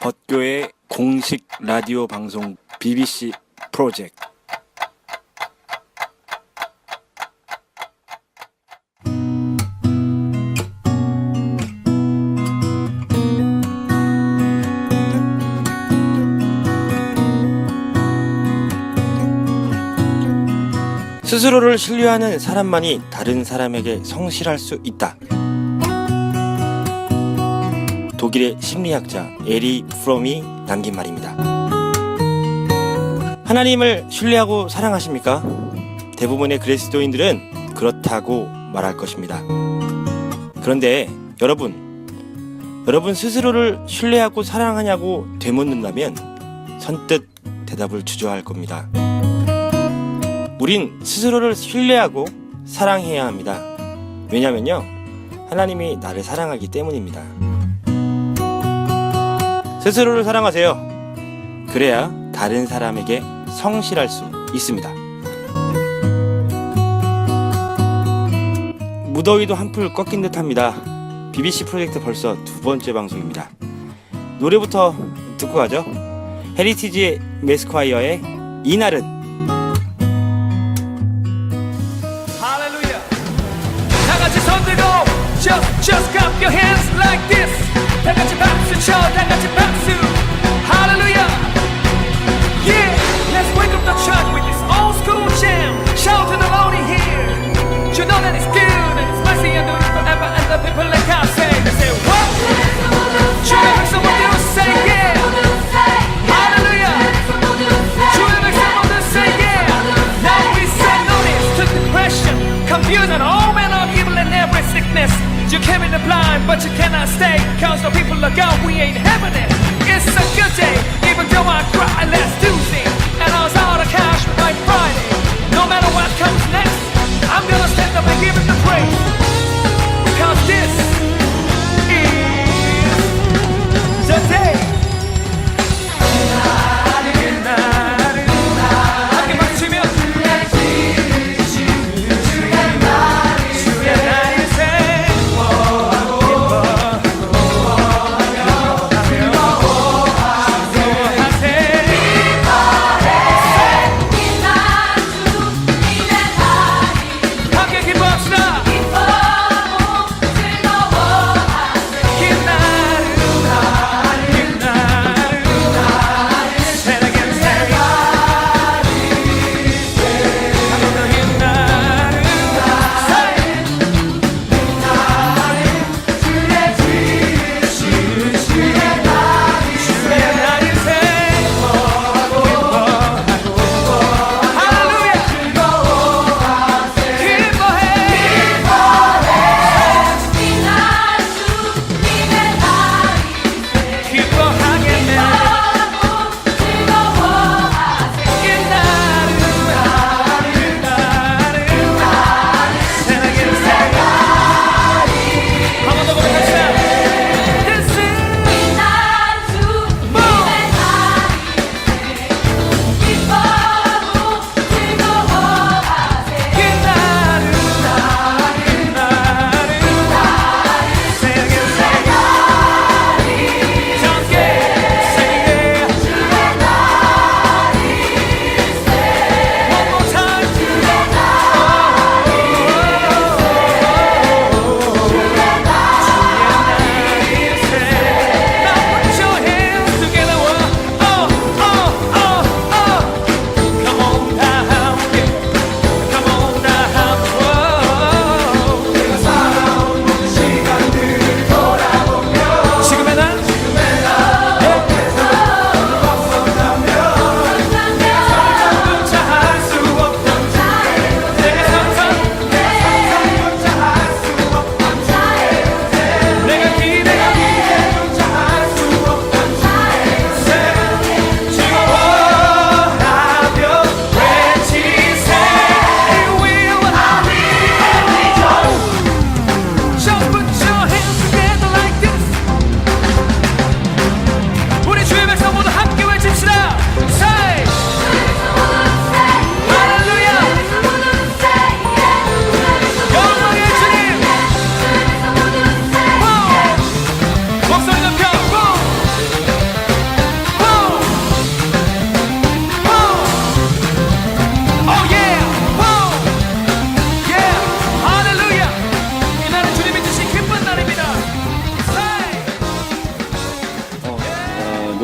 벗교의 공식 라디오 방송 BBC 프로젝트. 스스로를 신뢰하는 사람만이 다른 사람에게 성실할 수 있다. 독일의 심리학자 에리 프롬이 남긴 말입니다. 하나님을 신뢰하고 사랑하십니까? 대부분의 그리스도인들은 그렇다고 말할 것입니다. 그런데 여러분 스스로를 신뢰하고 사랑하냐고 되묻는다면 선뜻 대답을 주저할 겁니다. 우린 스스로를 신뢰하고 사랑해야 합니다. 왜냐면요, 하나님이 나를 사랑하기 때문입니다. 스스로를 사랑하세요. 그래야 다른 사람에게 성실할 수 있습니다. 무더위도 한풀 꺾인 듯합니다. BBC 프로젝트 벌써 2번째 방송입니다. 노래부터 듣고 가죠. 헤리티지 매스콰이어의 이날은. 손 들고 just clap your hands like this. 다 같이 박수 쳐, 다 같이 박수. Hallelujah. Yeah, let's wake up the church with this old school jam. Shout to the Lord in here. You know that it's good and it's mercy and do it forever. And the people like I say, they say what? 주의 백성들 say yeah. Hallelujah. 주의 백성들 say yeah. Now we say notice to depression, confusion, all manner of evil and every sickness. You came in the blind, but you cannot stay. Cause the people are gone, we ain't having it. It's a good day, even though I cry last Tuesday. And I was out of cash by Friday. No matter what comes next, I'm gonna stand up and give it the praise. Because this is the day.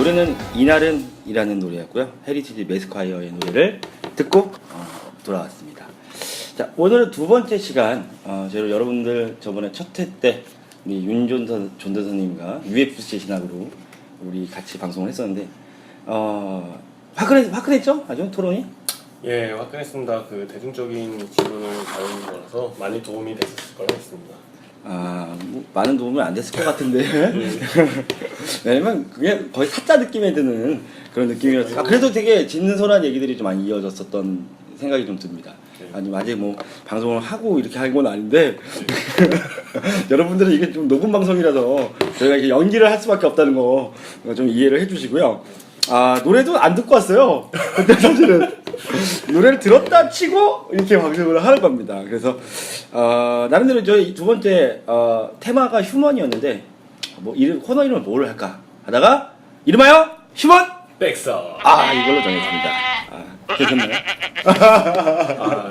노래는 이날은이라는 노래였고요. 헤리티지 매스콰이어의 노래를 듣고 돌아왔습니다. 자, 오늘은 두 번째 시간. 저희 여러분들 저번에 첫 회 때 우리 존대선님과 UFC 신학으로 우리 같이 방송을 했었는데 화끈했죠? 아주 토론이? 예, 화끈했습니다. 그 대중적인 질문을 다루는 거라서 많이 도움이 됐을 거라 했습니다. 뭐 많은 도움은 안 됐을 것 같은데. 왜냐면 그게 거의 사자 느낌에 드는 그런 느낌이었어요. 그래도 되게 진솔한 얘기들이 좀 많이 이어졌었던 생각이 좀 듭니다. 아니 아직 뭐 방송을 하고 이렇게 한 건 아닌데 여러분들은 이게 좀 녹음 방송이라서 저희가 이렇게 연기를 할 수밖에 없다는 거 좀 이해를 해주시고요. 노래도 안 듣고 왔어요. 근데 사실은 노래를 들었다 치고 이렇게 방송을 하는 겁니다. 그래서 나름대로 저희 두 번째 테마가 휴먼이었는데 코너 이름을 뭘 할까 하다가 이름하여 휴먼 백서. 이걸로 정했습니다. 괜찮나요?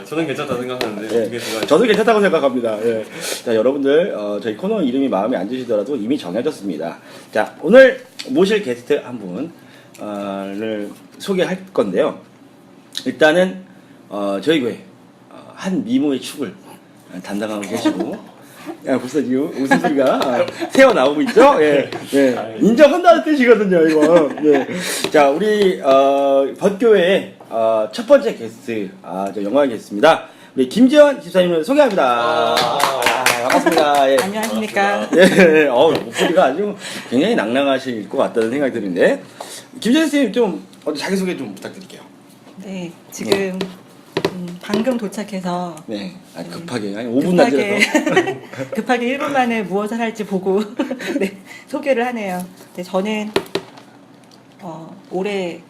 저는 괜찮다 생각하는데 예, 이게 제가 저도 괜찮다고 생각합니다. 예. 자, 여러분들 저희 코너 이름이 마음에 안 드시더라도 이미 정해졌습니다. 자, 오늘 모실 게스트 한 분을 소개할 건데요. 일단은 저희 교회 한 미모의 축을 담당하고 계시고 벌써 지금 웃음소리가 새어나오고 있죠? 예, 예. 인정한다는 뜻이거든요, 이거. 예. 자, 우리 법교회의 첫 번째 게스트, 저 영광의 게스트입니다. 우리 김지연 집사님을 소개합니다. 반갑습니다. 예. 안녕하십니까. 예, 목소리가 아주 굉장히 낭낭하실 것 같다는 생각이 드는데, 김지연 선생님 좀 자기소개 좀 부탁드릴게요. 네, 지금 방금 도착해서 네, 아니 급하게, 아니 5분 남겨서. 급하게 1분 만에 무엇을 할지 보고 네, 소개를 하네요. 네, 저는 올해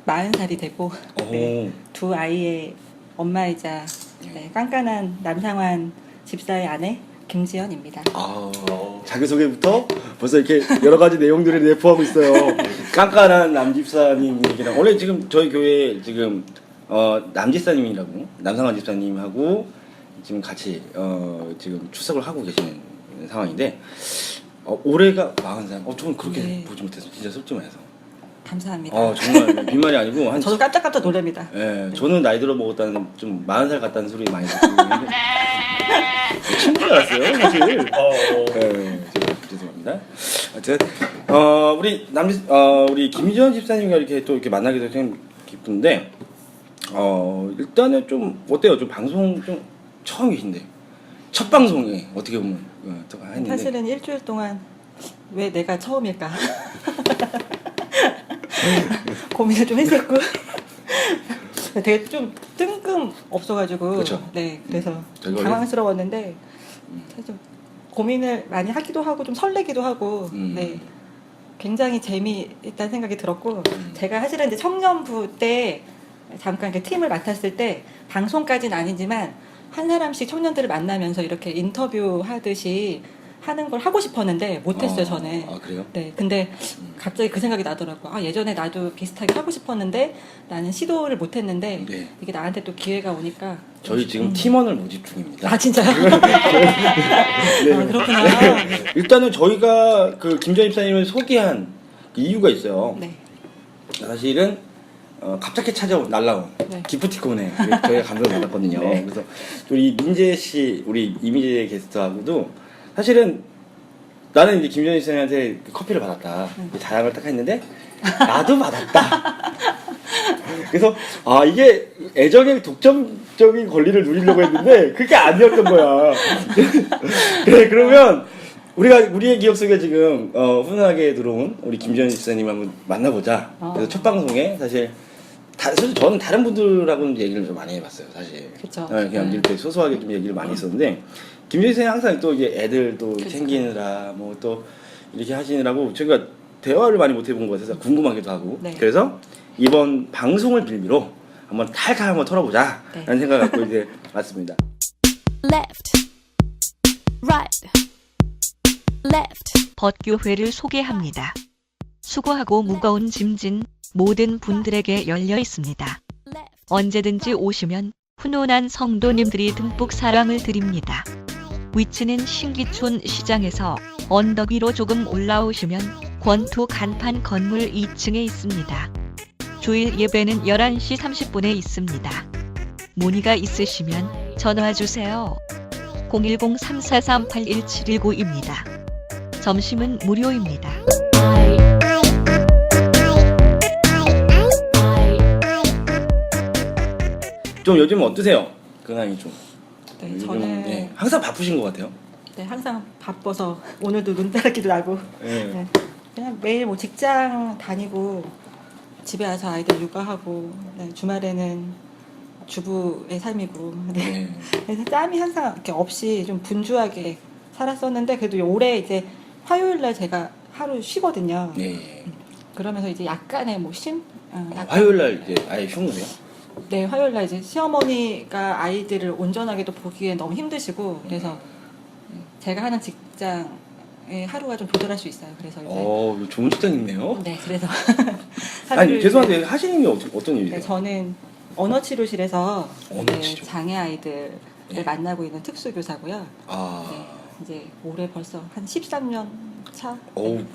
40살이 되고 네, 두 아이의 엄마이자 네, 깐깐한 남상환 집사의 아내 김지연입니다. 자기소개부터 벌써 이렇게 여러 가지 내용들을 내포하고 있어요. 깐깐한 남집사님 얘기랑 원래 지금 저희 교회 지금 남집사님이라고 남상환 집사님하고 지금 같이 지금 출석을 하고 계시는 상황인데 올해가 40살. 저는 그렇게 네. 보지 못해서 진짜 솔직히 말해서. 감사합니다. 정말 빈말이 아니고 저도 깜짝깜짝 놀랍니다. 예, 저는 나이 들어 먹었다는 좀 40살 같다는 소리 많이 듣고 있는데 친구 알았어요 사실. 죄송합니다. 하여튼 우리 김지연 집사님과 이렇게 또 이렇게 만나게 돼서 참 기쁜데 일단은 좀 어때요? 좀 방송 좀 처음이신데 첫 방송에 어떻게 보면 했는데 사실은 일주일 동안 왜 내가 처음일까 고민을 좀 했었고 되게 좀 뜬금없어가지고 그쵸. 네, 그래서 되게 당황스러웠는데 사실 고민을 많이 하기도 하고 좀 설레기도 하고 네, 굉장히 재미있다는 생각이 들었고 제가 사실은 이제 청년부 때 잠깐 이렇게 팀을 맡았을 때 방송까지는 아니지만 한 사람씩 청년들을 만나면서 이렇게 인터뷰하듯이 하는 걸 하고 싶었는데 못했어요 저는. 그래요? 네, 근데 갑자기 그 생각이 나더라고요. 예전에 나도 비슷하게 하고 싶었는데 나는 시도를 못했는데 네. 이게 나한테 또 기회가 오니까. 저희 지금 팀원을 모집 중입니다. 진짜요? 네. 그렇구나. 일단은 저희가 그 김지연 집사님을 소개한 이유가 있어요. 네. 사실은 갑자기 날라온 네. 기프티콘에 저희가 감동을 받았거든요. 네. 그래서 우리 민재 씨, 우리 이민재 게스트하고도 사실은 나는 이제 김지연 씨한테 커피를 받았다. 자랑을 딱 했는데 나도 받았다. 그래서 이게 애정의 독점적인 권리를 누리려고 했는데 그게 아니었던 거야. 그래, 그러면 우리의 기억 속에 지금 훈훈하게 들어온 우리 김지연 집사님 한번 만나보자. 그래서 첫 방송에 사실 저는 다른 분들하고는 얘기를 좀 많이 해봤어요, 사실. 그쵸. 그냥 이렇게 소소하게 좀 얘기를 많이 했었는데 김지연 씨는 항상 또 이제 애들도 그쵸. 챙기느라 뭐 또 이렇게 하시느라고 저희가 대화를 많이 못 해본 것 같아서 궁금하기도 하고. 네. 그래서 이번 방송을 빌미로 한번 탈탈 한번 털어보자 라는 생각 갖고 이제 왔습니다. left, right, left. 법교회를 소개합니다. 수고하고 무거운 짐진 모든 분들에게 열려 있습니다. 언제든지 오시면 훈훈한 성도님들이 듬뿍 사랑을 드립니다. 위치는 신기촌 시장에서 언덕 위로 조금 올라오시면 권투 간판 건물 2층에 있습니다. 주일 예배는 11시 30분에 있습니다. 문의가 있으시면 전화 주세요. 010-3438-1719입니다. 점심은 무료입니다. 좀 요즘 어떠세요? 근황이 좀. 네, 요즘, 저는 네, 항상 바쁘신 것 같아요. 네, 항상 바빠서 오늘도 눈다랗기도 나고 네. 네, 그냥 매일 뭐 직장 다니고 집에 와서 아이들 육아하고 네, 주말에는 주부의 삶이고 네. 네. 그래서 짬이 항상 이렇게 없이 좀 분주하게 살았었는데 그래도 올해 이제 화요일 날 제가 하루 쉬거든요. 네. 그러면서 이제 약간의 뭐 화요일 날 이제 아예 쉬는 거세요? 네, 화요일 날 이제 시어머니가 아이들을 온전하게도 보기에 너무 힘드시고 그래서 제가 하는 직장에 하루가 좀 조절할 수 있어요. 그래서 이제 좋은 직장 있네요. 네, 그래서 아니 하루를 죄송한데 이제- 하시는 게 어떤 일이세요? 네, 저는 언어치료실에서 언어치료. 이제 장애 아이들을 네. 만나고 있는 특수교사고요. 아, 네, 이제 올해 벌써 한 13년 차. 그럼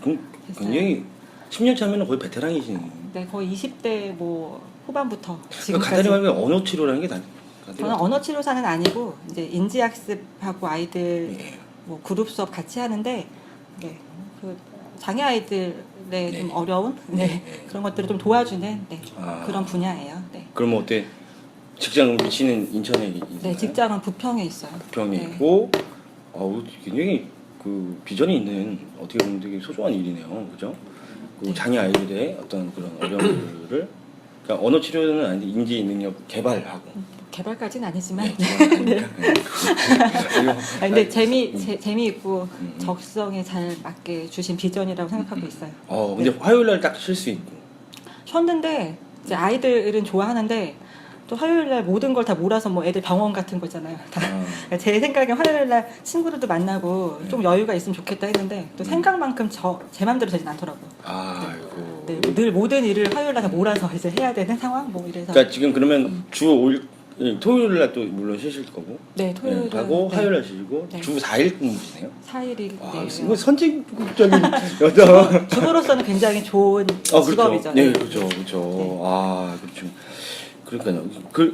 굉장히 10년 차면 거의 베테랑이신. 네, 거의 20대 뭐 후반부터 그러니까 지금까지. 간단히 말하면 언어 치료라는 게 저는 언어치료사는 아니고 이제 인지학습하고 아이들 네. 뭐 그룹 수업 같이 하는데 네, 그 장애 아이들의 네. 좀 어려운 네, 그런 것들을 좀 도와주는 네, 아. 그런 분야예요. 네. 그러면 어때? 직장 위치는 인천에 있나요? 네, 직장은 부평에 있어요. 부평에 네. 있고, 굉장히 그 비전이 있는 어떻게 보면 되게 소중한 일이네요, 그죠? 그 네. 장애 아이들의 어떤 그런 어려움들을 그러니까 언어 치료는 아닌데 인지 능력 개발하고. 개발까지는 아니지만 네, 근데 재미있고 적성에 잘 맞게 주신 비전이라고 생각하고 있어요. 근데 화요일 날 딱 쉴 수 있고. 쉬었는데 이제 아이들은 좋아하는데 또 화요일 날 모든 걸 다 몰아서 뭐 애들 병원 같은 거 있잖아요. 다. 제 생각에 화요일 날 친구들도 만나고 좀 여유가 있으면 좋겠다 했는데 또 생각만큼 제 마음대로 되진 않더라고요. 아이고. 네, 늘 모든 일을 화요일 날 다 몰아서 이제 해야 되는 상황 뭐 이래서. 그러니까 지금 그러면 주 5일 토요일 날 또 물론 쉬실 거고. 네, 토요일은 하고 네. 화요일 날 쉬시고 네. 주 4일 근무시네요. 4일이 이거 선진국적인 여자. 주부로서는 굉장히 좋은 그렇죠. 직업이죠. 네, 그렇죠, 그렇죠. 그렇죠. 그러니까요.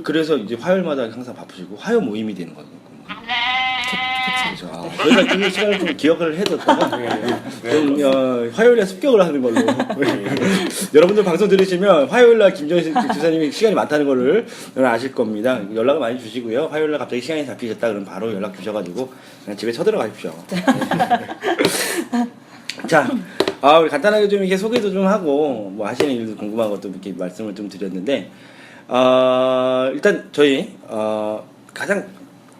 그래서 이제 화요일마다 항상 바쁘시고 화요 모임이 되는 거죠. 그쵸. 그렇죠. 저희가 그 시간을 좀 기억을 해뒀다가 좀 화요일에 습격을 하는 걸로. 여러분들 방송 들으시면 화요일날 김정희 주사님이 시간이 많다는 거를 여러분 아실 겁니다. 연락을 많이 주시고요. 화요일날 갑자기 시간이 잡히셨다 그러면 바로 연락 주셔가지고 그냥 집에 쳐들어가십시오. 자, 우리 간단하게 좀 이렇게 소개도 좀 하고 뭐 하시는 일도 궁금한 것도 이렇게 말씀을 좀 드렸는데 일단 저희 가장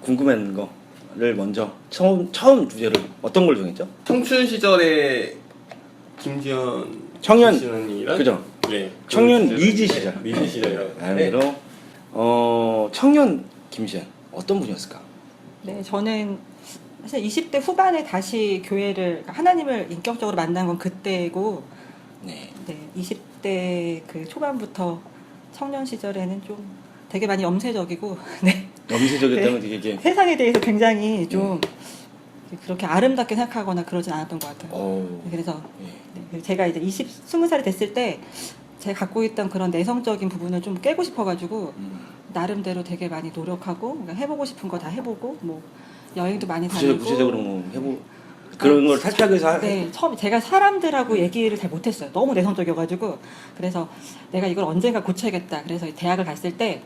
궁금한 거를 먼저 처음 주제를 어떤 걸 정했죠? 청춘 시절에 김지현 청년, 씨는이랑 그죠? 네. 청년 그 리즈 시절에- 시절. 네, 리즈 시절이라고. 네. 나름대로 청년 김시현 어떤 분이었을까? 네, 저는 사실 20대 후반에 다시 교회를 하나님을 인격적으로 만난 건 그때고 네. 네, 20대 그 초반부터 청년 시절에는 좀 되게 많이 염세적이고 네, 염세적이었다면 되게 이게 세상에 대해서 굉장히 좀 그렇게 아름답게 생각하거나 그러진 않았던 것 같아요. 그래서 예. 네, 제가 이제 20살이 됐을 때 제가 갖고 있던 그런 내성적인 부분을 좀 깨고 싶어가지고 나름대로 되게 많이 노력하고 그러니까 해보고 싶은 거 다 해보고 뭐 여행도 많이 다니고 구체적으로 뭐 해보 그런 걸 탈피하기 위해서 네, 처음 제가 사람들하고 얘기를 잘 못했어요. 너무 내성적이어가지고 그래서 내가 이걸 언젠가 고쳐야겠다. 그래서 대학을 갔을 때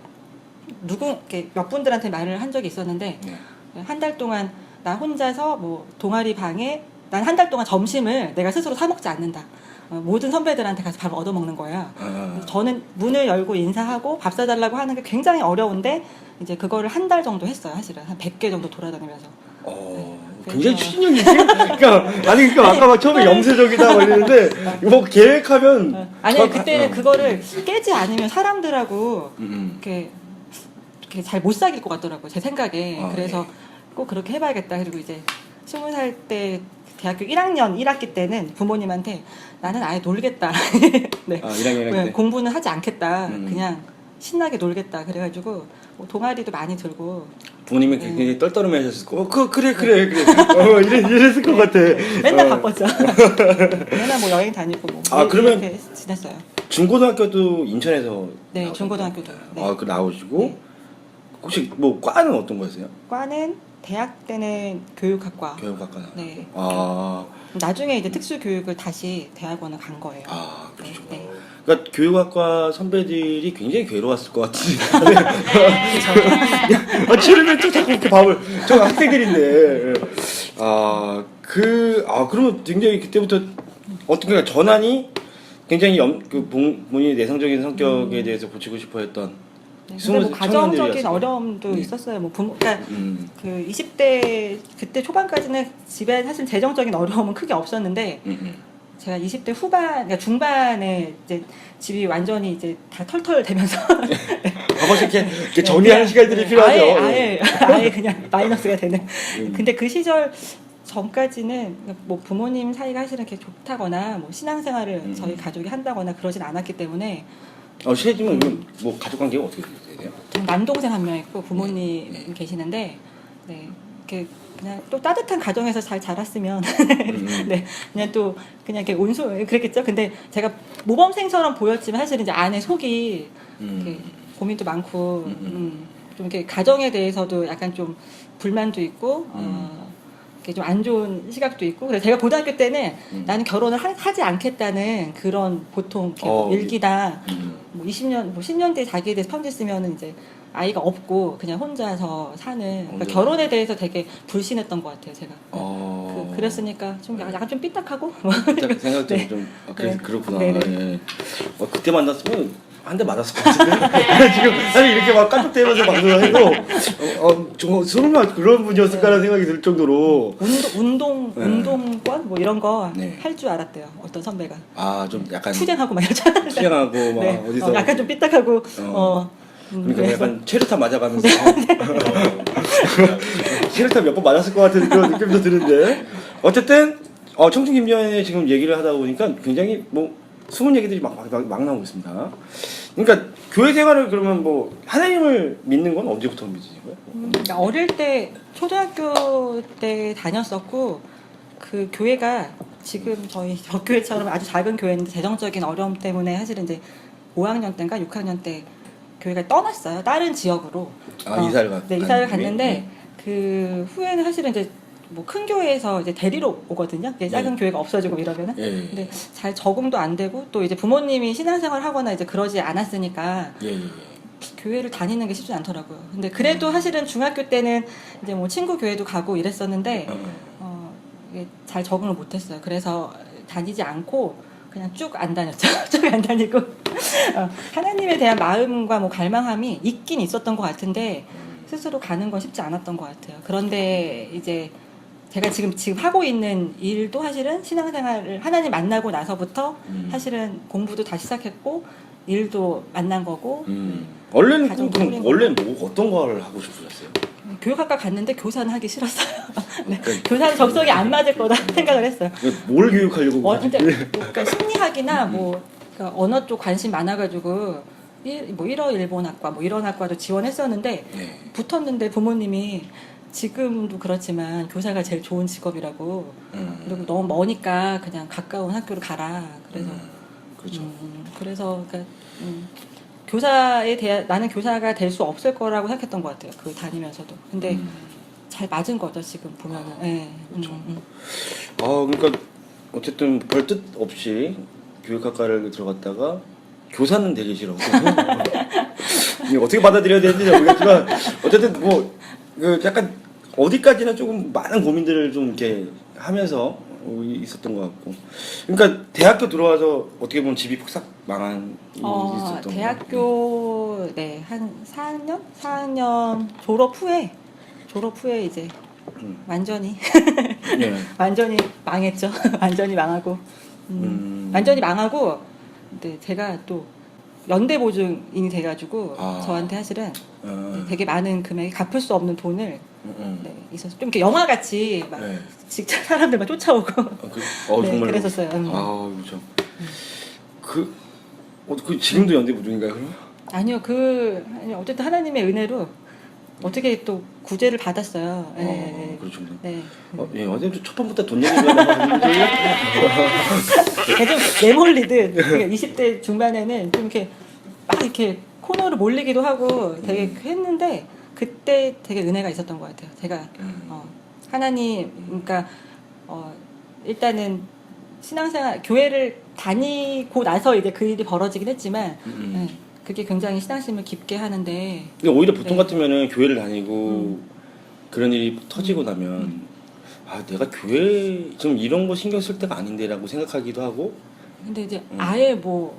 이렇게 몇 분들한테 말을 한 적이 있었는데 네. 한 달 동안 나 혼자서 뭐 동아리 방에 난 한 달 동안 점심을 내가 스스로 사 먹지 않는다. 모든 선배들한테 가서 밥을 얻어 먹는 거예요. 그래서 저는 문을 열고 인사하고 밥 사달라고 하는 게 굉장히 어려운데 이제 그거를 한 달 정도 했어요. 사실은 한 100개 정도 돌아다니면서. 굉장히 그래서- 추진력이 있지? 그러니까 아까 막 처음에 염세적이다 걸리는데 뭐 계획하면 아니 그때는 그거를 깨지 않으면 사람들하고 음. 이렇게 잘 못 사귈 것 같더라고요. 제 생각에. 그래서 네. 꼭 그렇게 해봐야겠다. 그리고 이제 20살 때 대학교 1학년 1학기 때는 부모님한테 나는 아예 놀겠다. 네. 1학년 네, 때 공부는 하지 않겠다. 그냥 신나게 놀겠다. 그래가지고 뭐 동아리도 많이 들고 부모님이 굉장히 떨떠름해하셨을 거. 그래. 이랬을 것 같아. 맨날 바빴죠. 맨날 뭐 여행 다니고 뭐 그러면 이렇게 지냈어요. 중고등학교도 인천에서 네, 나오셨나요? 중고등학교도. 네. 그 나오시고 네. 혹시 뭐 과는 어떤 거였어요? 과는 대학 때는 교육학과. 교육학과 나오고. 네. 아, 나중에 이제 특수교육을 다시 대학원을 간 거예요. 그렇죠. 네. 네. 그러니까 교육학과 선배들이 굉장히 괴로웠을 것 같은데. 치르면 또 자꾸 이렇게 밥을 저 학생들인데. 그러면 굉장히 그때부터 어떻게 보면 전환이 굉장히 본인의 내성적인 성격에 대해서 고치고 싶어했던. 네, 근데 뭐 가정적인 청년들이었어요. 어려움도 네. 있었어요. 뭐 그러니까 그 20대 그때 초반까지는 집에 사실 재정적인 어려움은 크게 없었는데 제가 20대 후반, 그러니까 중반에 이제 집이 완전히 이제 다 털털 되면서 아버지 이렇게 정리하는 시간들이 필요하죠. 아예 그냥 마이너스가 되는. 근데 그 시절 전까지는 뭐 부모님 사이가 사실은 이렇게 좋다거나 뭐 신앙생활을 저희 가족이 한다거나 그러진 않았기 때문에 실례지만 뭐 가족 관계가 어떻게 되세요? 전 남동생 한 명 있고 부모님 계시는데 네 그냥 또 따뜻한 가정에서 잘 자랐으면 네 그냥 또 그냥 이렇게 그랬겠죠. 근데 제가 모범생처럼 보였지만 사실 이제 안에 속이 이렇게 고민도 많고 좀 이렇게 가정에 대해서도 약간 좀 불만도 있고 좀 안 좋은 시각도 있고. 그래서 제가 고등학교 때는 나는 결혼을 하지 않겠다는 그런 보통 일기다. 뭐 20년, 뭐 10년 뒤에 자기에 대해서 편지 쓰면은 이제 아이가 없고 그냥 혼자서 사는. 그러니까 결혼에 대해서 되게 불신했던 것 같아요, 제가. 그랬으니까 좀 약간 좀 삐딱하고. 생각 네. 좀 그렇구나. 네네. 예. 그때 만났으면 한 대 맞았을 것 같은데. 지금 사실 이렇게 막 깐족대면서 방송을 해도 좀 설마 그런 분이었을까라는 생각이 들 정도로. 운동권 뭐 이런 거 할 줄 네. 알았대요. 어떤 선배가. 좀 약간 투쟁하고 막 이러잖아요. 투쟁하고 막 네. 어디서 약간 좀 삐딱하고. 그러니까 그래서- 약간 체류탄 맞아가면서 체류탄 몇 번 맞았을 것 같은 그런 느낌도 드는데 어쨌든 청춘 김여인의 지금 얘기를 하다 보니까 굉장히 뭐 숨은 얘기들이 막 나오고 있습니다. 그러니까 교회 생활을 그러면 뭐 하나님을 믿는 건 언제부터 믿으신 거예요? 그러니까 어릴 때 초등학교 때 다녔었고 그 교회가 지금 저희 교회처럼 아주 작은 교회인데 재정적인 어려움 때문에 사실은 이제 5학년 때인가 6학년 때 교회가 떠났어요. 다른 지역으로. 이사를 네, 이사를 갔는데 그 후에는 사실은 이제 뭐 큰 교회에서 이제 데리러 오거든요. 이제 작은 교회가 없어지고 이러면은. 근데 잘 적응도 안 되고 또 이제 부모님이 신앙생활 하거나 이제 그러지 않았으니까 교회를 다니는 게 쉽지 않더라고요. 근데 그래도 사실은 중학교 때는 이제 뭐 친구 교회도 가고 이랬었는데 이게 잘 적응을 못했어요. 그래서 다니지 않고 그냥 쭉 안 다녔죠. 쭉 안 다니고 하나님에 대한 마음과 뭐 갈망함이 있긴 있었던 것 같은데 스스로 가는 건 쉽지 않았던 것 같아요. 그런데 이제 제가 지금 하고 있는 일도 사실은 신앙생활을 하나님 만나고 나서부터 사실은 공부도 다시 시작했고 일도 만난 거고. 원래는 가정 그럼 꾸린 원래 뭐 어떤 걸 하고 싶으셨어요? 교육학과 갔는데 교사는 하기 싫었어요. 네. 그러니까 교사는 적성이 안 맞을 거다 생각을 했어요. 뭘 교육하려고? 근데 그러니까 심리학이나 뭐 그러니까 언어 쪽 관심 많아가지고 뭐 1어 일본학과 뭐 이런 학과도 지원했었는데 붙었는데 부모님이 지금도 그렇지만 교사가 제일 좋은 직업이라고 그리고 너무 머니까 그냥 가까운 학교를 가라. 그래서 그렇죠. 그래서 그러니까 교사에 대한 나는 교사가 될 수 없을 거라고 생각했던 것 같아요. 그 다니면서도. 근데 잘 맞은 거죠 지금 보면은. 네. 그러니까 어쨌든 별 뜻 없이 교육학과를 들어갔다가 교사는 되기 싫어. 이게 어떻게 받아들여야 되는지 모르겠지만 어쨌든 뭐 그 약간 어디까지나 조금 많은 고민들을 좀 이렇게 하면서 있었던 것 같고. 그러니까 대학교 들어와서 어떻게 보면 집이 폭삭 망한 일이 있었던 것 대학교 한 4학년 졸업 후에 이제 완전히 완전히 망했죠. 완전히 망하고 완전히 망하고 근데 제가 또 연대 보증인이 돼가지고 저한테 사실은 되게 많은 금액이 갚을 수 없는 돈을 있어서 좀 이렇게 영화 같이 막 직장 사람들 막 쫓아오고 정말로? 그랬었어요. 그렇죠. 그 지금도 연대 보증인가요? 그럼? 아니요, 어쨌든 하나님의 은혜로 어떻게 또 구제를 받았어요. 그렇죠. 네. 예, 어제 첫 번부터 돈 얘기가 나왔는데 좀 내몰리듯 20대 중반에는 좀 이렇게 막 이렇게 코너로 몰리기도 하고 되게 했는데 그때 되게 은혜가 있었던 것 같아요. 제가 하나님 그러니까 일단은 신앙생활 교회를 다니고 나서 이제 그 일이 벌어지긴 했지만 네, 그게 굉장히 신앙심을 깊게 하는데 근데 오히려 보통 네. 같으면은 교회를 다니고 그런 일이 터지고 나면 아 내가 교회 지금 이런 거 신경 쓸 때가 아닌데라고 생각하기도 하고 근데 이제 아예 뭐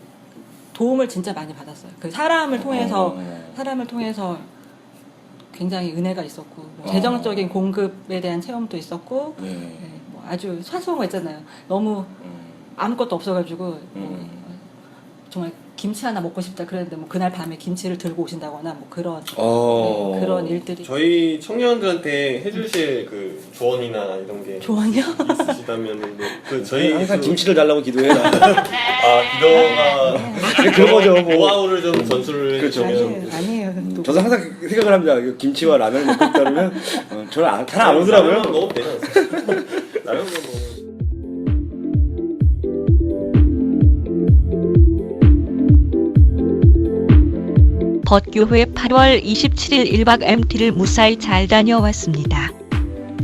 도움을 진짜 많이 받았어요. 그 사람을 통해서 굉장히 은혜가 있었고 뭐 재정적인 공급에 대한 체험도 있었고 네. 뭐 아주 사소한 거 있잖아요. 너무 아무것도 없어가지고 정말 김치 하나 먹고 싶다 그랬는데 뭐 그날 밤에 김치를 들고 오신다거나 뭐 그런 그런 일들이 저희 청년들한테 해주실 그 조언이나 이런 게 조언이요? 있으시다면 그 저희 항상 김치를 달라고 기도해라. 기도가 그런 거죠. 뭐. 노하우를 좀 전수를 그렇죠. 해주시면 아니에요. 또 저도 항상 생각을 합니다. 이거 김치와 라면을 먹고 있다면 저는 잘 안 라면 오더라고요. 먹어도 되지 않습니까? 라면 먹으면 벗교회 8월 27일 1박 MT를 무사히 잘 다녀왔습니다.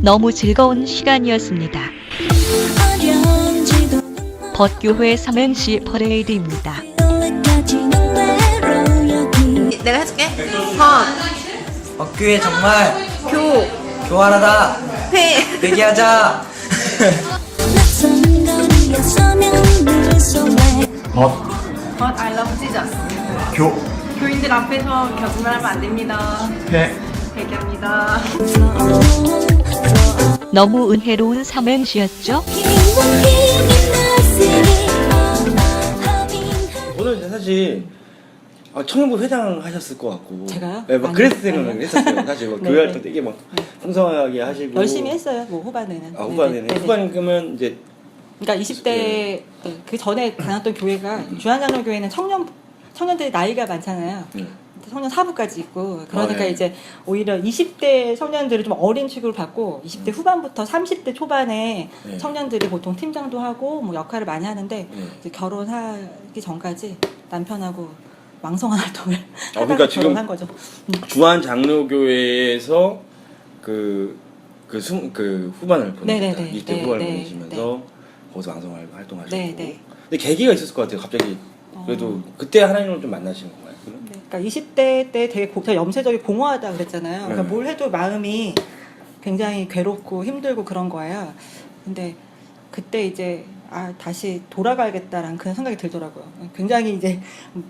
너무 즐거운 시간이었습니다. 벗교회 삼행시 퍼레이드입니다. 내가 해줄게. 학교에 정말 교활하다. 얘기하자. But I love Jesus. 교인들 앞에서 거짓말하면 안 됩니다. 회개합니다. 너무 은혜로운 삼행시였죠? 저는 이제 사실 청년부 회장 하셨을 것 같고 제가요? 네, 막 아니요. 그랬을 생각을 했었어요. 사실 뭐 네, 교회 네. 활동 되게 막 풍성하게 하시고 열심히 했어요. 뭐 후반에는. 후반에는 네네. 후반 그러면 이제 그러니까 20대 그 전에 다녔던 교회가 주한장로교회는 청년들이 나이가 많잖아요. 청년 사부까지 있고 그러니까 네. 이제 오히려 20대 청년들을 좀 어린 취급을 받고 20대 후반부터 30대 초반에 네. 청년들이 보통 팀장도 하고 뭐 역할을 많이 하는데 이제 결혼하기 전까지 남편하고 왕성한 활동을 하다가 그러니까 지금 결혼한 거죠. 주한 장로교회에서 그 후반을 보내셨다. 네네네. 20대 네, 후반을 네, 보내시면서 거기서 방송 활동하셨고. 네, 네. 근데 계기가 있었을 것 같아요. 갑자기 그래도 그때 하나님을 좀 만나신 건가요? 그럼? 네, 그러니까 20대 때 되게 제가 염세적이 공허하다 그랬잖아요. 그러니까 네. 뭘 해도 마음이 굉장히 괴롭고 힘들고 그런 거예요. 근데 그때 이제 다시 돌아가야겠다라는 그런 생각이 들더라고요. 굉장히 이제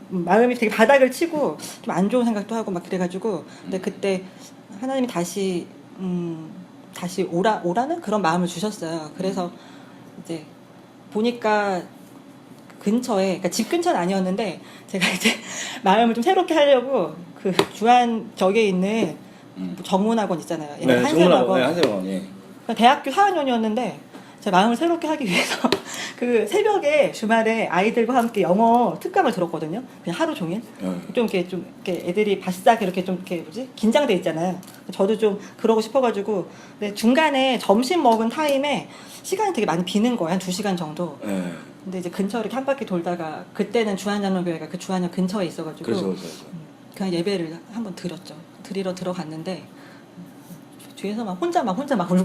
마음이 되게 바닥을 치고 좀 안 좋은 생각도 하고 막 그래가지고 근데 그때 하나님이 다시 오라는 그런 마음을 주셨어요. 그래서 이제 보니까 근처에, 그러니까 집 근처는 아니었는데 제가 이제 마음을 좀 새롭게 하려고 그 주한 저기에 있는 정문학원 있잖아요. 옛날에 한샘학원. 한샘학원. 예. 대학교 4학년이었는데 제 마음을 새롭게 하기 위해서 그 새벽에 주말에 아이들과 함께 영어 특강을 들었거든요. 그냥 하루 종일. 좀 이렇게 애들이 바싹 이렇게 좀 이렇게 긴장돼 있잖아요. 저도 좀 그러고 싶어가지고 근데 중간에 점심 먹은 타임에 시간이 되게 많이 비는 거예요. 한 2시간 정도. 근데 이제 근처 이렇게 한 바퀴 돌다가 그때는 주한장로교회가 그 주한역 근처에 있어가지고 그래서. 그냥 예배를 한번 드렸죠. 드리러 들어갔는데 뒤에서 막 혼자 막 울고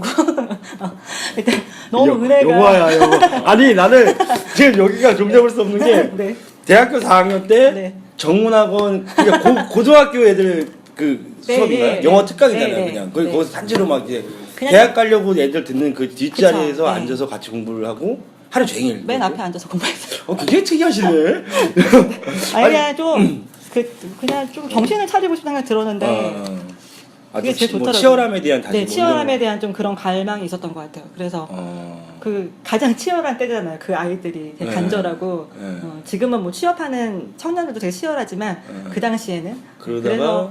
그때 너무 은혜가 요거야 요거. 아니 나는 지금 여기가 좀 잡을 수 없는 게 네. 대학교 4학년 때 네. 정문학원 그러니까 고등학교 애들 그 네, 수업인가요? 네. 영어 특강이잖아요. 네, 네. 그냥 네. 거기서 단체로 막 이제 그냥 대학 가려고 애들 듣는 그 뒷자리에서 그쵸, 네. 앉아서 같이 공부를 하고 하루 종일 맨 앞에 앉아서 공부했어요. 굉장히 특이하시네. 아니 그냥 좀 정신을 차리고 싶은 생각이 들었는데 아주 그게 제일 뭐 좋더라고요. 치열함에 대한 다시 네, 뭐 치열함에 이런 대한 좀 그런 갈망이 있었던 것 같아요. 그래서 거. 그 가장 치열한 때잖아요. 그 아이들이 되게 네. 간절하고 네. 지금은 뭐 취업하는 청년들도 되게 치열하지만 그 당시에는 그러다가 그래서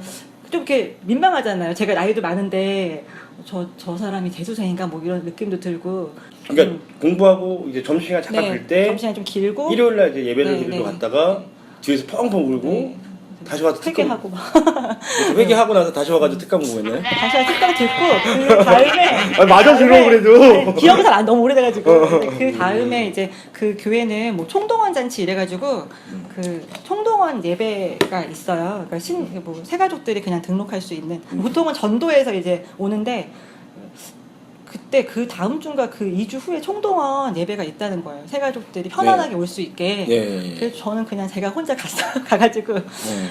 좀 이렇게 민망하잖아요. 제가 나이도 많은데 저 사람이 재수생인가 뭐 이런 느낌도 들고 그러니까 공부하고 이제 점심시간 잠깐 네, 갈 때 점심시간 좀 길고 일요일 날 이제 예배를 네, 드리러 네. 갔다가 뒤에서 펑펑 울고 네. 다시 와서 특강 회개하고 막 회개하고 나서 다시 와가지고 특강 공부했네. 다시 와서 특강 듣고 그 다음에 아, 맞아 들어 그래도. 네, 기억이 잘 안 너무 오래돼가지고 근데 그 다음에 이제 그 교회는 뭐 총동원 잔치 이래가지고 그 총동원 예배가 있어요. 그러니까 뭐 새가족들이 그냥 등록할 수 있는 보통은 전도에서 이제 오는데 그때 그 다음 주인가 그 2주 후에 총동원 예배가 있다는 거예요. 새가족들이 편안하게 올 수 있게. 예. 그래서 저는 그냥 제가 혼자 갔어요. 가가지고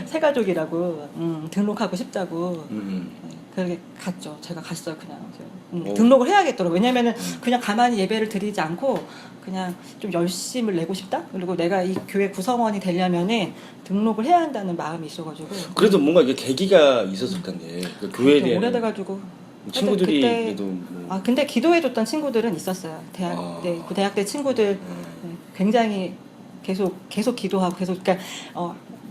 새가족이라고 등록하고 싶다고. 그렇게 갔죠. 제가 갔어요. 그냥 등록을 해야겠더라고요. 왜냐면은 그냥 가만히 예배를 드리지 않고 그냥 좀 열심을 내고 싶다. 그리고 내가 이 교회 구성원이 되려면은 등록을 해야 한다는 마음이 있어가지고. 그래도 뭔가 이게 계기가 있었을 텐데 그 교회에 대한 오래돼가지고. 친구들이 그때, 그래도 뭐. 아 근데 기도해줬던 친구들은 있었어요. 그 대학 때 친구들 굉장히 계속 기도하고 계속 그러니까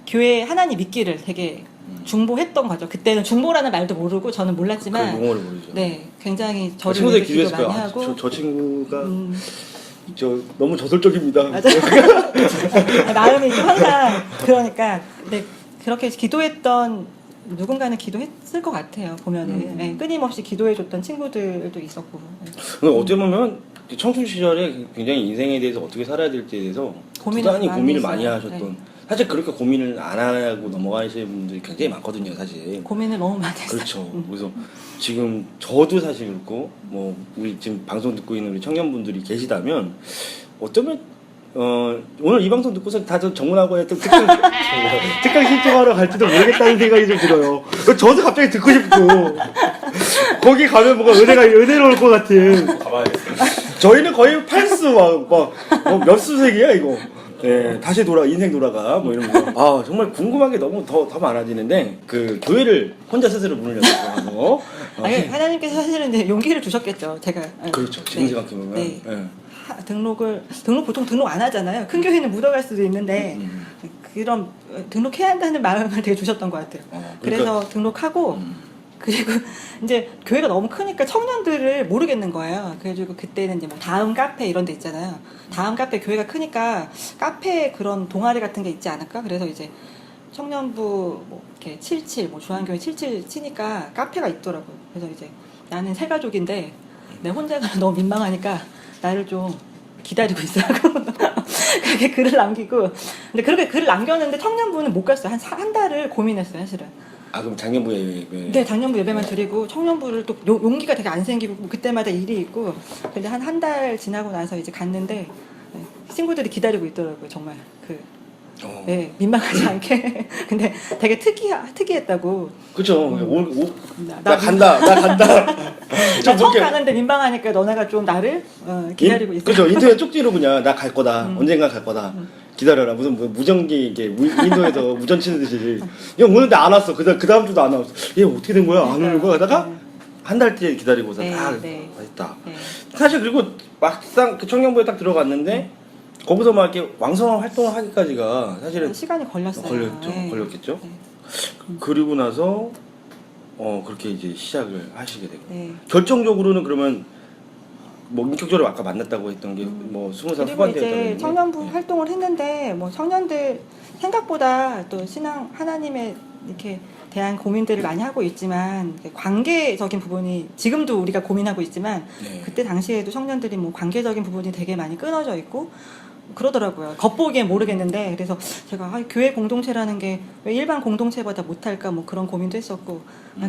교회 하나님 믿기를 되게 중보했던 거죠. 그때는 중보라는 말도 모르고 저는 몰랐지만 그 용어를 모르죠. 네 굉장히 저를 친구들 위해서 기도 기도했을 많이 거야. 하고 저 친구가 저 너무 저돌적입니다. 맞아요. 마음이 좀 항상 그러니까 네, 그렇게 기도했던 누군가는 기도했을 것 같아요. 보면은 네, 끊임없이 기도해줬던 친구들도 있었고. 어떻게 보면 청춘 시절에 굉장히 인생에 대해서 어떻게 살아야 될지에 대해서 부단히 고민을 많이 했어요. 하셨던. 네. 사실 그렇게 고민을 안 하고 넘어가시는 분들이 굉장히 많거든요, 사실. 고민을 너무 많이 했어요. 그렇죠. 그래서 지금 저도 사실 그렇고 뭐 우리 지금 방송 듣고 있는 우리 청년분들이 계시다면 어쩌면 오늘 이 방송 듣고서 다들 정문하고 했던 특강 신청하러 갈지도 모르겠다는 생각이 좀 들어요. 저도 갑자기 듣고 싶고 거기 가면 뭔가 은혜로울 것 같은. 가봐야겠어요. 저희는 거의 팔수 몇 수색이야 이거. 네, 다시 인생 돌아가 뭐 이런 거. 아 정말 궁금한 게 너무 더 많아지는데 그 교회를 혼자 스스로 문을 열어서 아니, 하나님께서 사실은 이제 용기를 주셨겠죠. 제가 그렇죠. 지금 생각해보면. 네. 네. 보통 등록 안 하잖아요. 큰 교회는 묻어갈 수도 있는데 그런 등록해야 한다는 마음을 되게 주셨던 것 같아요. 그러니까, 그래서 등록하고 그리고 이제 교회가 너무 크니까 청년들을 모르겠는 거예요. 그래가지고 그때는 이제 뭐 다음 카페 이런 데 있잖아요. 다음 카페 교회가 크니까 카페에 그런 동아리 같은 게 있지 않을까? 그래서 이제 청년부 뭐 이렇게 77, 뭐 중앙교회 77 치니까 카페가 있더라고요. 그래서 이제 나는 새가족인데 내 혼자 가면 너무 민망하니까 나를 좀 기다리고 있으라고 그렇게 글을 남기고 근데 그렇게 글을 남겼는데 청년부는 못 갔어요. 한 달을 고민했어요, 사실은. 아 그럼 작년부에 네, 작년부 예배만 드리고 청년부를 또 용기가 되게 안 생기고 뭐 그때마다 일이 있고 근데 한 달 지나고 나서 이제 갔는데 네, 친구들이 기다리고 있더라고요. 정말 네, 민망하지 않게 근데 되게 특이했다고. 그쵸. 나 간다. 나 처음 가는데 민망하니까 너네가 좀 나를 기다리고 있어. 그죠. 인터넷 쪽지로 그냥 나 갈 거다. 언젠가 갈 거다. 기다려라. 무슨 무전기 이게 인도에서 무전 치는 듯이. 얘 오는데 안 왔어. 그 다음 주도 안 왔어. 얘 어떻게 된 거야? 안 오는 거야? 하다가 한 달째 기다리고서 했다. 네. 사실 그리고 막상 그 청년부에 딱 들어갔는데 거기서 막 이렇게 왕성한 활동을 하기까지가 사실은 시간이 걸렸어요. 걸렸겠죠. 네. 그리고 나서 그렇게 이제 시작을 하시게 되고 네. 결정적으로는 그러면 뭐 인격적으로 아까 만났다고 했던 게 뭐 20살 그리고 후반대였다는 이제 청년부 활동을 했는데 뭐 청년들 생각보다 또 신앙 하나님의 이렇게 대한 고민들을 많이 하고 있지만 관계적인 부분이 지금도 우리가 고민하고 있지만 그때 당시에도 청년들이 뭐 관계적인 부분이 되게 많이 끊어져 있고 그러더라고요. 겉보기엔 모르겠는데 그래서 제가 교회 공동체라는 게 왜 일반 공동체보다 못할까 뭐 그런 고민도 했었고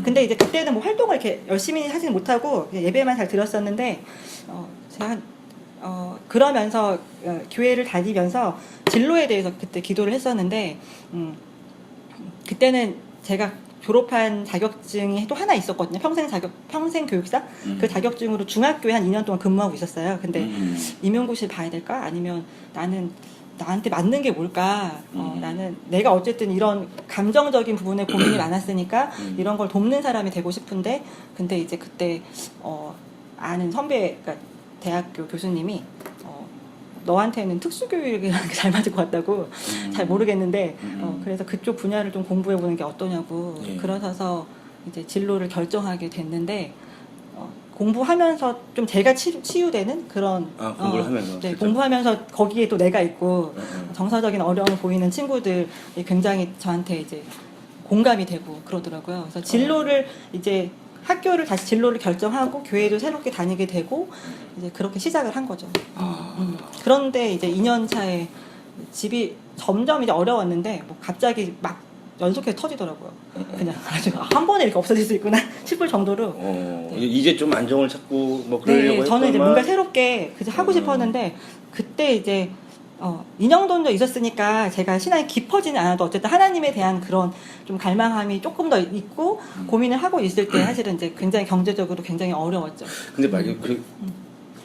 근데 이제 그때는 뭐 활동을 이렇게 열심히 하지는 못하고 예배만 잘 드렸었는데 제가 그러면서 교회를 다니면서 진로에 대해서 그때 기도를 했었는데 그때는 제가 졸업한 자격증이 또 하나 있었거든요. 평생 교육사 그 자격증으로 중학교에 한 2년 동안 근무하고 있었어요. 근데 임용고시를 봐야 될까? 아니면 나한테 맞는 게 뭘까? 나는 내가 어쨌든 이런 감정적인 부분에 고민이 많았으니까 이런 걸 돕는 사람이 되고 싶은데 근데 이제 그때 아는 선배, 그러니까 대학교 교수님이 너한테는 특수교육이라는 게 잘 맞을 것 같다고 잘 모르겠는데 그래서 그쪽 분야를 좀 공부해보는 게 어떠냐고 그러셔서 이제 진로를 결정하게 됐는데 공부하면서 좀 제가 치유되는 그런 공부를 하면서 네, 그렇죠. 공부하면서 거기에 또 내가 있고 음. 정서적인 어려움을 보이는 친구들이 굉장히 저한테 이제 공감이 되고 그러더라고요. 그래서 진로를 이제 학교를 다시 진로를 결정하고 교회도 새롭게 다니게 되고 이제 그렇게 시작을 한 거죠. 그런데 이제 2년 차에 집이 점점 이제 어려웠는데 뭐 갑자기 막 연속해서 터지더라고요. 그냥 아주 한 번에 이렇게 없어질 수 있구나 싶을 정도로. 이제 좀 안정을 찾고 뭐 그러려고 네, 저는 이제 했더만 뭔가 새롭게 그저 하고 싶었는데 그때 이제 인형돈도 있었으니까 제가 신앙이 깊어지는 않아도 어쨌든 하나님에 대한 그런 좀 갈망함이 조금 더 있고 고민을 하고 있을 때 사실은 이제 굉장히 경제적으로 굉장히 어려웠죠. 근데 막 그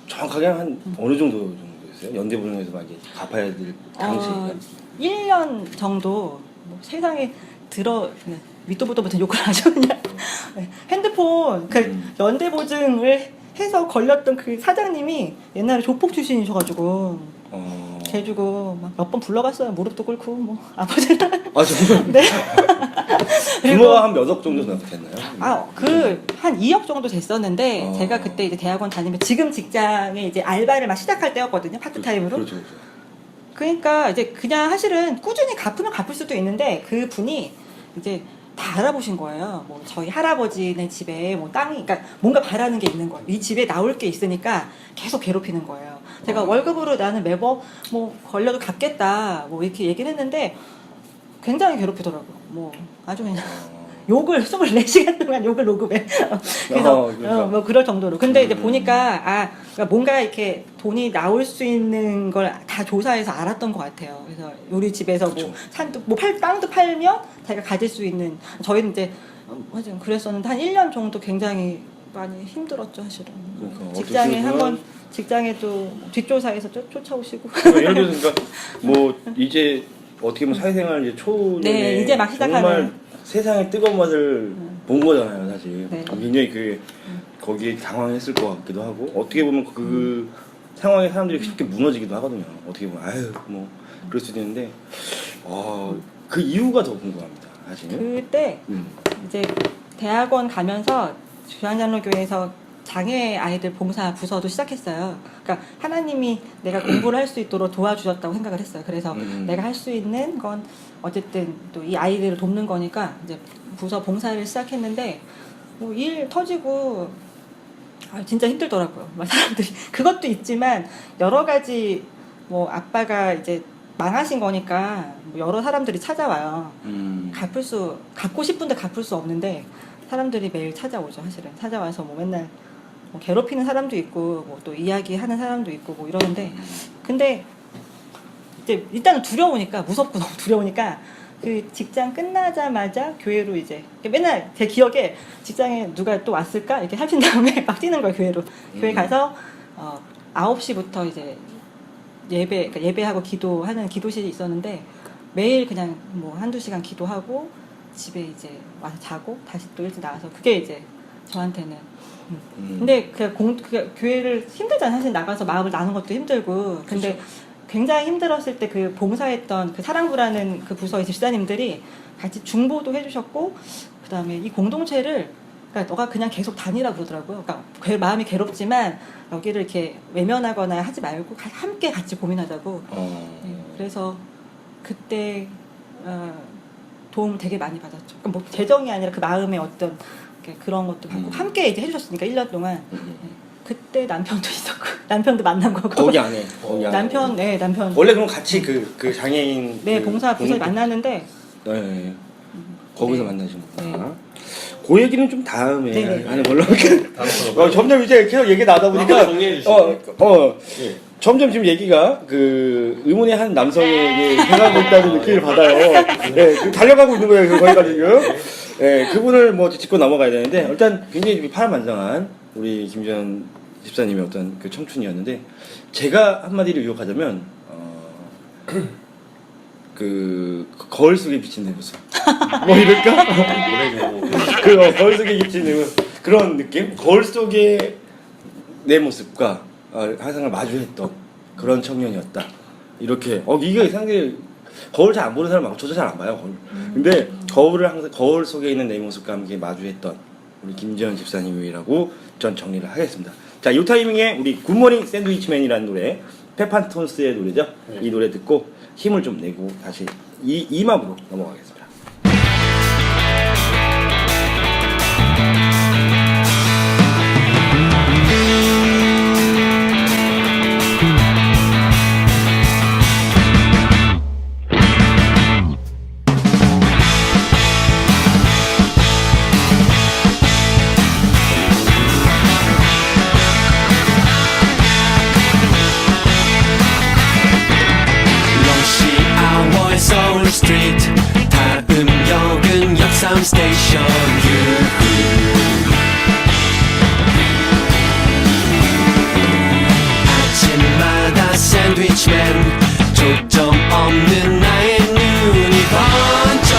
정확하게 한 어느 정도였어요? 연대보증에서 막 이게 갚아야 될 당시가 1년 정도 뭐 세상에 밑도 보도 못한 욕을 하죠. 그냥 네, 핸드폰 그 연대보증을 해서 걸렸던 그 사장님이 옛날에 조폭 출신이셔가지고 제주고 몇 번 불러갔어요. 무릎도 꿇고 뭐 아버지랑. 정말? 네. 규모가 한 몇 억 정도 됐나요? 한 2억 정도 됐었는데 제가 그때 이제 대학원 다니면 지금 직장에 이제 알바를 막 시작할 때였거든요. 파트타임으로. 그렇죠. 그러니까 이제 그냥 사실은 꾸준히 갚으면 갚을 수도 있는데 그 분이 이제 다 알아보신 거예요. 뭐 저희 할아버지네 집에 뭐 땅이, 그러니까 뭔가 바라는 게 있는 거예요. 이 집에 나올 게 있으니까 계속 괴롭히는 거예요. 제가 월급으로 나는 매번 뭐 걸려도 갚겠다 뭐 이렇게 얘기를 했는데 굉장히 괴롭히더라고요. 뭐 아주 그냥 욕을 24시간 동안 욕을 녹음해. 그래서 그러니까. 뭐 그럴 정도로. 근데 이제 보니까 그러니까 뭔가 이렇게 돈이 나올 수 있는 걸 다 조사해서 알았던 것 같아요. 그래서 우리 집에서 뭐 산도 뭐 땅도 팔면 자기가 가질 수 있는. 저희는 이제 하여튼 그랬었는데 한 1년 정도 굉장히 많이 힘들었죠, 사실은. 그러니까 직장에 어떻게 한번 직장에도 쫓아오시고. 그러니까 예를 들어서 그러니까 뭐 이제 어떻게 보면 사회생활 이제 초년에 네, 이제 막 시작하는. 정말 세상의 뜨거운 맛을 본 거잖아요, 사실. 네. 굉장히 거기에 당황했을 것 같기도 하고 어떻게 보면 그 상황에 사람들이 쉽게 무너지기도 하거든요. 어떻게 보면 뭐 그럴 수도 있는데 그 이유가 더 궁금합니다, 사실. 그때 이제 대학원 가면서 주한장로교회에서 장애 아이들 봉사 부서도 시작했어요. 그러니까 하나님이 내가 공부를 할 수 있도록 도와주셨다고 생각을 했어요. 그래서 내가 할 수 있는 건 어쨌든 또 이 아이들을 돕는 거니까 이제 부서 봉사를 시작했는데 뭐 일 터지고 진짜 힘들더라고요. 막 사람들이 그것도 있지만 여러 가지 뭐 아빠가 이제 망하신 거니까 뭐 여러 사람들이 찾아와요. 갚고 싶은데 갚을 수 없는데 사람들이 매일 찾아오죠. 사실은 찾아와서 뭐 맨날 뭐 괴롭히는 사람도 있고 뭐 또 이야기하는 사람도 있고 뭐 이러는데 근데 이제 일단은 두려우니까 무섭고 너무 두려우니까 그 직장 끝나자마자 교회로 이제 맨날 제 기억에 직장에 누가 또 왔을까 이렇게 하신 다음에 막 뛰는 거예요. 교회로 교회 가서 9시부터 이제 그러니까 예배하고 기도하는 기도실이 있었는데 매일 그냥 뭐 한두 시간 기도하고 집에 이제 와서 자고 다시 또 일찍 나와서 그게 이제 저한테는 근데 그 교회를 힘들잖아요. 사실 나가서 마음을 나누는 것도 힘들고 근데 그렇죠. 굉장히 힘들었을 때 그 봉사했던 그 사랑부라는 그 부서의 집사님들이 같이 중보도 해주셨고 그 다음에 이 공동체를 그러니까 너가 그냥 계속 다니라 그러더라고요. 그러니까 마음이 괴롭지만 여기를 이렇게 외면하거나 하지 말고 함께 같이 고민하자고. 네, 그래서 그때 도움을 되게 많이 받았죠. 그러니까 뭐 재정이 아니라 그 마음의 어떤 그런 것도 받고 함께 이제 해주셨으니까 1년 동안. 네. 그때 남편도 있었고 남편도 만난 거고. 거기 안에. 남편. 원래 그럼 같이 그 장애인. 네, 봉사 부서에 만났는데. 네. 거기서 만나신 거구나. 네. 그 얘기는 좀 다음에 네네. 하는 걸로. 점점 이제 계속 얘기 나다 보니까 점점 지금 얘기가 그 의문의 한 남성에게 해가고 있다는 느낌을 받아요. 네, 달려가고 있는 거예요, 거기가 지금. 네, 그분을 뭐 짚고 넘어가야 되는데 일단 굉장히 파란만장한 우리 김지현 집사님의 어떤 그 청춘이었는데 제가 한마디로 요약하자면 그 거울 속에 비친 내 모습 뭐 이럴까? 그 거울 속에 비친 내 모습 그런 느낌? 거울 속에 내 모습과 항상 마주했던 그런 청년이었다. 이렇게 이게 상당히 거울 잘 안 보는 사람 많고 저도 잘 안 봐요 거울. 근데 거울 속에 있는 내 모습과 함께 마주했던 우리 김지현 집사님이라고 전 정리를 하겠습니다. 자, 이 타이밍에 우리 굿모닝 샌드위치맨이라는 노래, 페판톤스의 노래죠. 네. 이 노래 듣고 힘을 좀 내고 다시 이 이맘으로 넘어가겠습니다. 러시 아워의 서울 스트리트 다음 역은 역삼 스테이션 아침마다 샌드위치맨 초점 없는 나의 눈이 번쩍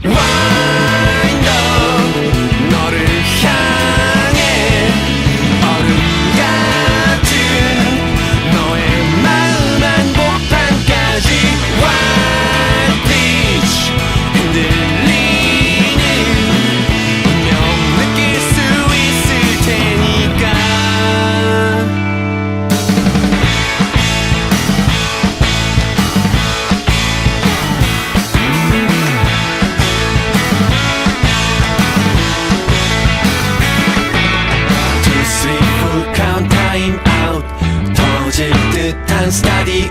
Wind up 너를 향해 얼음 같은 너의 마음 한복판까지 White beach 흔들리는 운명 느낄 수 있을 테니까 Two, three, full count time out 터질 듯한 스타디